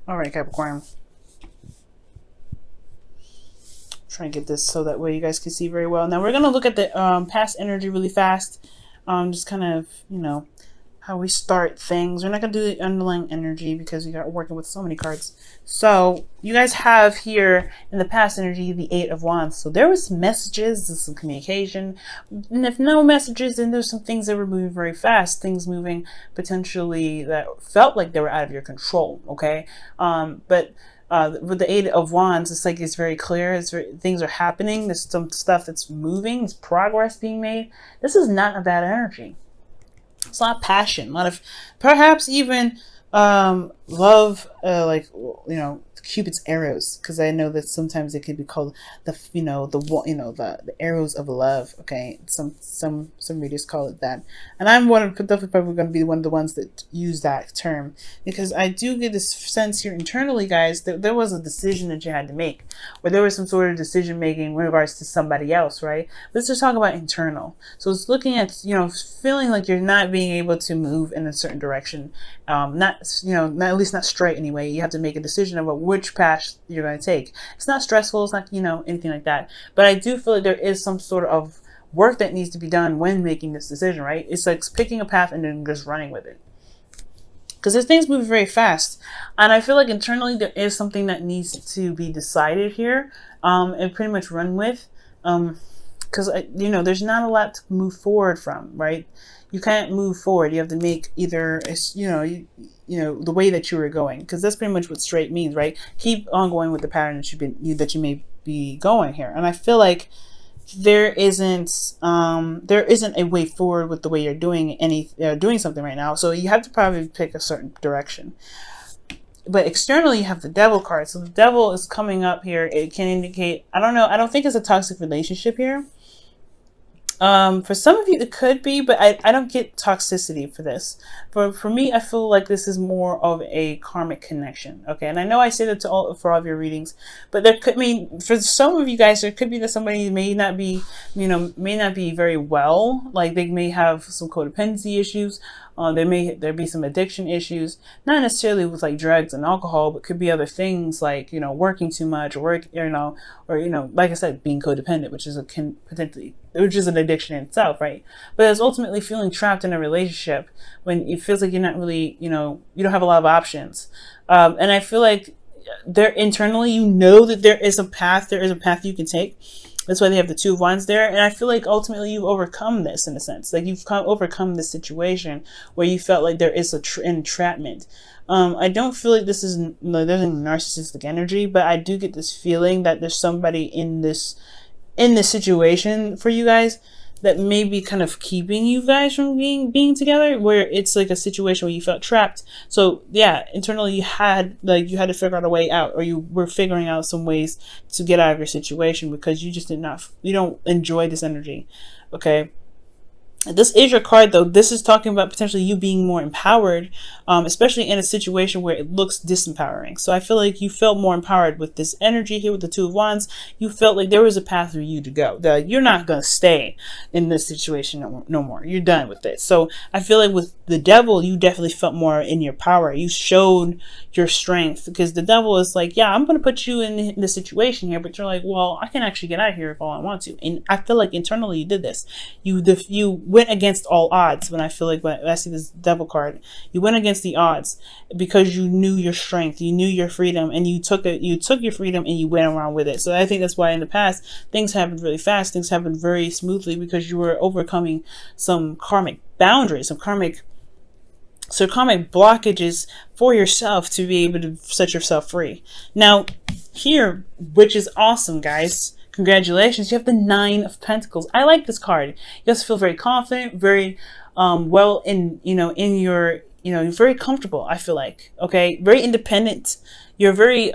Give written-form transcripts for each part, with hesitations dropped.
All right, Capricorn. Try and get this so that way you guys can see very well. Now we're gonna look at the past energy really fast. Just kind of, you know, how we start things. We're not gonna do the underlying energy because we got working with so many cards. So you guys have here in the past energy the Eight of Wands. So there was messages, there's some communication, and if no messages, then there's some things that were moving very fast. Things moving potentially that felt like they were out of your control. Okay, but with the Eight of Wands, it's like it's very clear. Things are happening. There's some stuff that's moving. There's progress being made. This is not a bad energy. It's a lot of passion, a lot of perhaps even love, like, you know, Cupid's arrows, because I know that sometimes it could be called the, the arrows of love. Okay, some readers call it that, and I'm definitely probably going to be one of the ones that use that term, because I do get this sense here internally, guys, that there was a decision that you had to make, or there was some sort of decision making in regards to somebody else, right? Let's just talk about internal. So it's looking at, you know, feeling like you're not being able to move in a certain direction, not, you know, not, at least not straight anyway. You have to make a decision about which path you're going to take. It's not stressful. It's not, you know, anything like that. But I do feel like there is some sort of work that needs to be done when making this decision, right? It's like picking a path and then just running with it. Because this thing's moving very fast. And I feel like internally there is something that needs to be decided here, and pretty much run with. Because, you know, there's not a lot to move forward from, right? You can't move forward. You have to make either, you know, the way that you were going, because that's pretty much what straight means, right? Keep on going with the pattern that you may be going here. And I feel like there isn't a way forward with the way you're doing doing something right now. So you have to probably pick a certain direction. But externally, you have the Devil card. So the Devil is coming up here. It can indicate, I don't know, I don't think it's a toxic relationship here. For some of you, it could be, but I don't get toxicity for this. For me, I feel like this is more of a karmic connection. Okay, and I know I say that for all of your readings, but there could mean for some of you guys, there could be that somebody may not be, you know, may not be very well. Like they may have some codependency issues. There be some addiction issues, not necessarily with like drugs and alcohol, but could be other things like, you know, working too much, or like I said, being codependent, which is which is an addiction in itself, right? But it's ultimately feeling trapped in a relationship when it feels like you're not really, you know, you don't have a lot of options. And I feel like there internally, you know that there is a path you can take. That's why they have the Two of Wands there. And I feel like ultimately you've overcome this in a sense. Like you've overcome this situation where you felt like there is entrapment. I don't feel like there's any narcissistic energy, but I do get this feeling that there's somebody in this situation for you guys that may be kind of keeping you guys from being together, where it's like a situation where you felt trapped. So yeah, internally you had to figure out a way out, or you were figuring out some ways to get out of your situation because you just you don't enjoy this energy. Okay. This is your card, though. This is talking about potentially you being more empowered, especially in a situation where it looks disempowering. So I feel like you felt more empowered with this energy here with the Two of Wands. You felt like there was a path for you to go. That you're not going to stay in this situation no more. You're done with it. So I feel like with the Devil, you definitely felt more in your power. You showed your strength, because the Devil is like, yeah, I'm going to put you in this situation here, but you're like, well, I can actually get out of here if all I want to. And I feel like internally you did this. You went against all odds. When I see this Devil card, you went against the odds because you knew your strength, you knew your freedom, and you took your freedom and you went around with it. So I think that's why in the past things happened really fast, things happened very smoothly, because you were overcoming some karmic boundaries, some karmic blockages for yourself to be able to set yourself free. Now here, which is awesome, guys, congratulations, you have the Nine of Pentacles. I like this card. You guys feel very confident, very well you're very comfortable, I feel like. Okay, very independent. You're very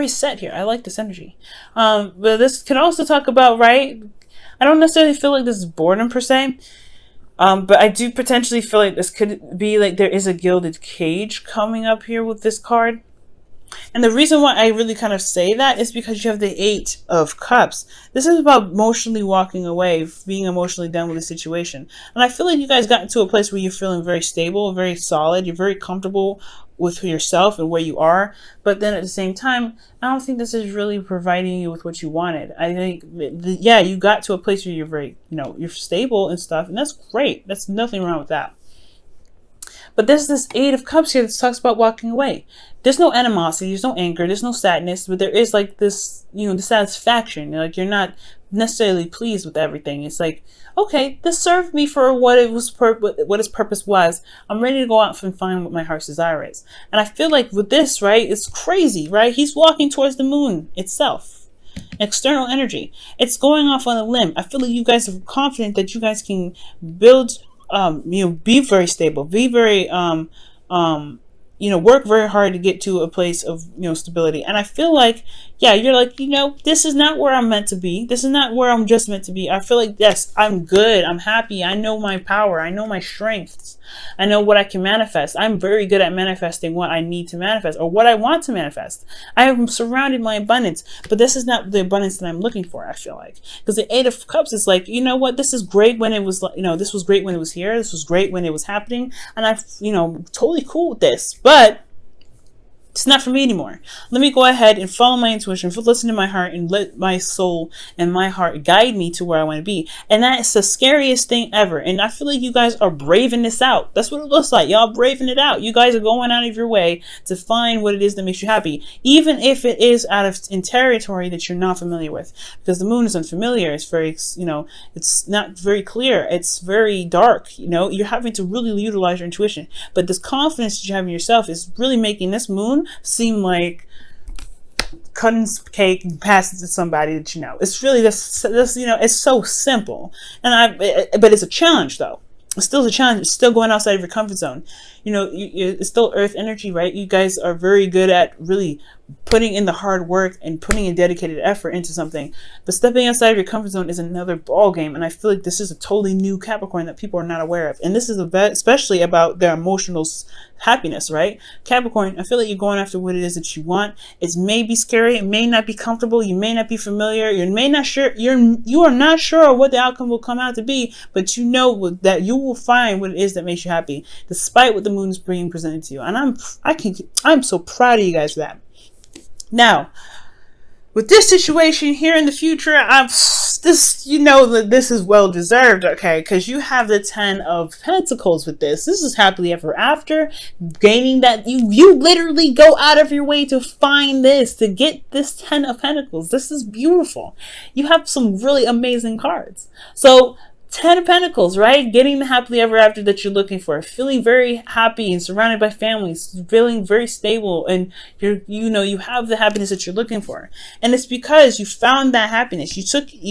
set here. I like this energy. But this can also talk about, right, I don't necessarily feel like this is boredom per se. But I do potentially feel like this could be like there is a gilded cage coming up here with this card. And the reason why I really kind of say that is because you have the Eight of Cups. This is about emotionally walking away, being emotionally done with the situation. And I feel like you guys got into a place where you're feeling very stable, very solid, you're very comfortable with yourself and where you are. But then at the same time, I don't think this is really providing you with what you wanted. I think, yeah, you got to a place where you're very, you're stable and stuff, and that's great. That's nothing wrong with that. But there's this Eight of Cups here that talks about walking away. There's no animosity, there's no anger, there's no sadness, but there is like this, the satisfaction. Like you're not necessarily pleased with everything. It's like, okay, this served me for what it was, what its purpose was. I'm ready to go out and find what my heart's desire is. And I feel like with this, right, it's crazy, right? He's walking towards the moon itself. External energy. It's going off on a limb. I feel like you guys are confident that you guys can build, be very stable, be very, work very hard to get to a place of, stability. And I feel like, yeah, you're like, this is not where I'm meant to be. This is not where I'm just meant to be. I feel like, yes, I'm good. I'm happy. I know my power. I know my strengths. I know what I can manifest. I'm very good at manifesting what I need to manifest or what I want to manifest. I am surrounded by abundance, but this is not the abundance that I'm looking for, I feel like. Because the Eight of Cups is like, you know what? This is great when it was, this was great when it was here. This was great when it was happening. And I'm, totally cool with this. But it's not for me anymore. Let me go ahead and follow my intuition, listen to my heart, and let my soul and my heart guide me to where I want to be. And that is the scariest thing ever. And I feel like you guys are braving this out. That's what it looks like. Y'all braving it out. You guys are going out of your way to find what it is that makes you happy, even if it is in territory that you're not familiar with. Because the moon is unfamiliar. It's very, it's not very clear. It's very dark. You're having to really utilize your intuition. But this confidence that you have in yourself is really making this moon seem like cutting cake and passing it to somebody that It's really this it's so simple. But it's a challenge though. It's still a challenge. It's still going outside of your comfort zone. It's still earth energy, right? You guys are very good at really putting in the hard work and putting a dedicated effort into something. But stepping outside of your comfort zone is another ball game. And I feel like this is a totally new Capricorn that people are not aware of. And this is especially about their emotional happiness, right? Capricorn, I feel like you're going after what it is that you want. It may be scary. It may not be comfortable. You may not be familiar. You are not sure what the outcome will come out to be, but you know that you will find what it is that makes you happy, despite what the moon is presented to you. And I'm so proud of you guys for that. Now, with this situation here in the future, this is well deserved, okay? Because you have the 10 of Pentacles with this. This is happily ever after, gaining that you literally go out of your way to find this, to get this 10 of Pentacles. This is beautiful. You have some really amazing cards. So 10 of Pentacles, right? Getting the happily ever after that you're looking for. Feeling very happy and surrounded by families. Feeling very stable, and you have the happiness that you're looking for. And it's because you found that happiness. You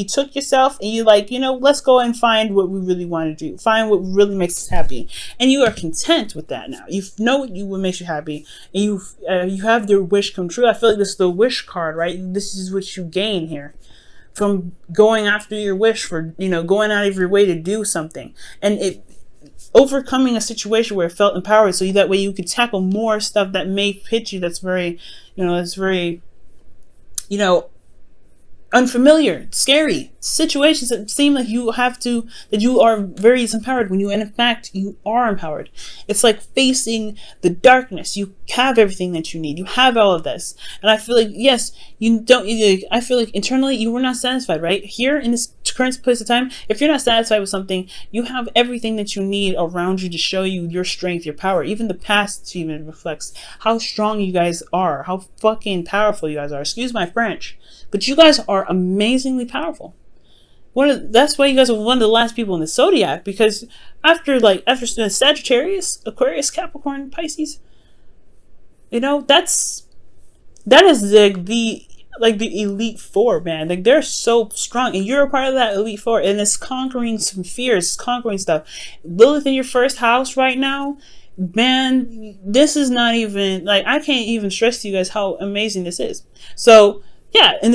took yourself and you let's go and find what we really want to do. Find what really makes us happy. And you are content with that now. You know what makes you happy, and you have your wish come true. I feel like this is the wish card, right? This is what you gain here from going after your wish, for going out of your way to do something, and overcoming a situation where it felt empowered, so that way you could tackle more stuff that may hit you that's very unfamiliar, scary situations that seem like you are very empowered, when in fact you are empowered. It's like facing the darkness. You have everything that you need. You have all of this. And I feel like, yes, I feel like internally you were not satisfied, right? Here in this current place of time, if you're not satisfied with something, you have everything that you need around you to show you your strength, your power. Even the past achievement reflects how strong you guys are, how fucking powerful you guys are. Excuse my French. But you guys are amazingly powerful. That's why you guys are one of the last people in the zodiac, because after Sagittarius, Aquarius, Capricorn, Pisces, that is the elite four, man. Like, they're so strong, and you're a part of that elite four, and it's conquering some fears, it's conquering stuff. Lilith in your first house right now, man, this is not even, I can't even stress to you guys how amazing this is. So yeah, and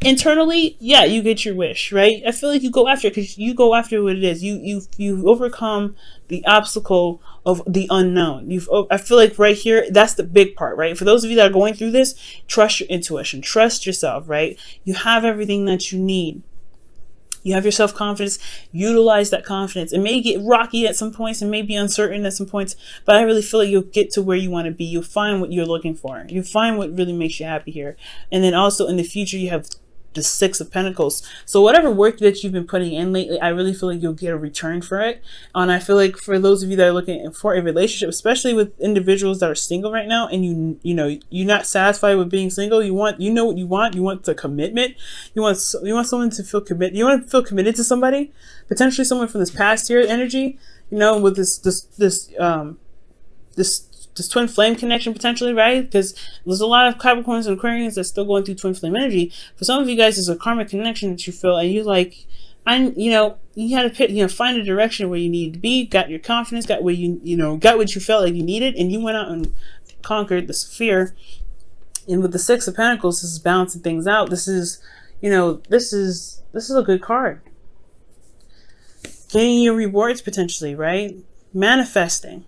internally, yeah, you get your wish, right? I feel like you go after it because you go after what it is. You overcome the obstacle of the unknown. I feel like right here, that's the big part, right? For those of you that are going through this, trust your intuition, trust yourself, right? You have everything that you need. You have your self-confidence. Utilize that confidence. It may get rocky at some points and may be uncertain at some points, but I really feel like you'll get to where you want to be. You'll find what you're looking for. You find what really makes you happy here. And then also in the future, you have the Six of Pentacles. So whatever work that you've been putting in lately, I really feel like you'll get a return for it. And I feel like for those of you that are looking for a relationship, especially with individuals that are single right now, and you know you're not satisfied with being single, you know what you want the commitment. You want someone to feel committed. You want to feel committed to somebody, potentially someone from this past year energy. You know, with this twin flame connection potentially, right? Because there's a lot of Capricorns and Aquarians that's still going through twin flame energy. For some of you guys, there's a karmic connection that you feel, and you like, you had to pick, find a direction where you needed to be, got your confidence, got where got what you felt like you needed, and you went out and conquered this fear. And with the Six of Pentacles, this is balancing things out. This is, this is a good card. Getting your rewards potentially, right? Manifesting.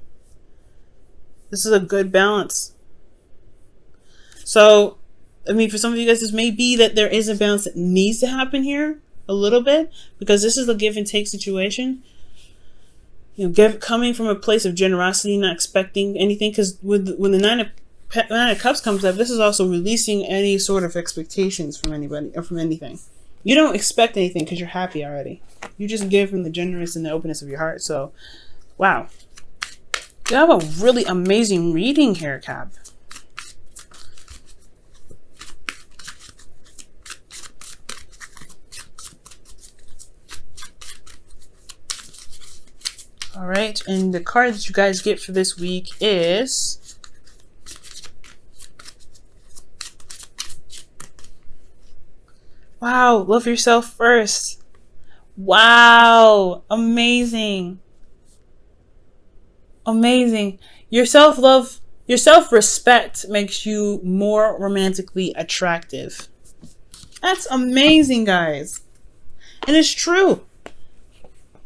This is a good balance. So, I mean, for some of you guys, this may be that there is a balance that needs to happen here a little bit, because this is a give and take situation. Coming from a place of generosity, not expecting anything, because when the Nine of Cups comes up, this is also releasing any sort of expectations from anybody or from anything. You don't expect anything because you're happy already. You just give from the generous and the openness of your heart. So, wow. You have a really amazing reading here, Cap. All right, and the card that you guys get for this week is wow, love yourself first. Wow, amazing. Amazing. Your self-love, your self-respect makes you more romantically attractive. That's amazing, guys. And it's true.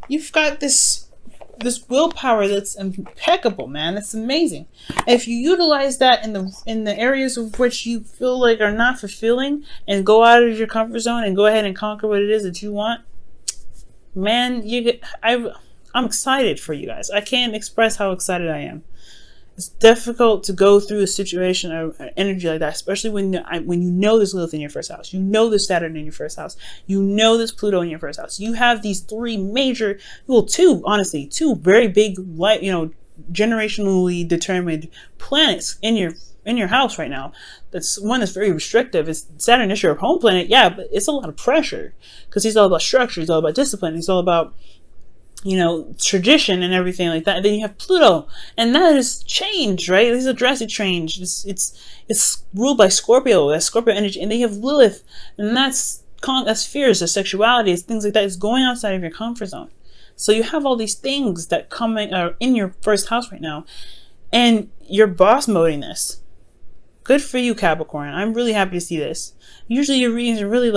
You've got this willpower that's impeccable, man. It's amazing. If you utilize that in the areas of which you feel like are not fulfilling, and go out of your comfort zone and go ahead and conquer what it is that you want, man, I'm excited for you guys. I can't express how excited I am. It's difficult to go through a situation of energy like that, especially when you know there's Lilith in your first house. You know there's Saturn in your first house. You know there's Pluto in your first house. You have these three major, two very big, generationally determined planets in your house right now. That's one that's very restrictive. It's Saturn is your home planet, yeah, but it's a lot of pressure because he's all about structure. He's all about discipline. He's all about tradition and everything like that. And then you have Pluto, and that is change, right? This is a drastic change. It's ruled by Scorpio. That's Scorpio energy, and then you have Lilith, and that's fears, that's sexuality, it's things like that. It's going outside of your comfort zone. So you have all these things that are in your first house right now, and you're boss moding this. Good for you, Capricorn. I'm really happy to see this. Usually your readings are really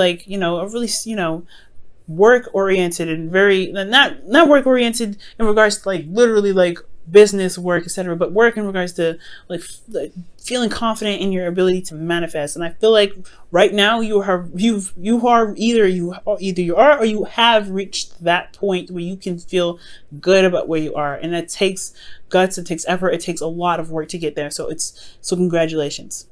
work oriented and very not work oriented in regards to literally business work, etc., but work in regards to feeling confident in your ability to manifest. And I feel like right now you have reached that point where you can feel good about where you are, and it takes guts, it takes effort, it takes a lot of work to get there. So congratulations.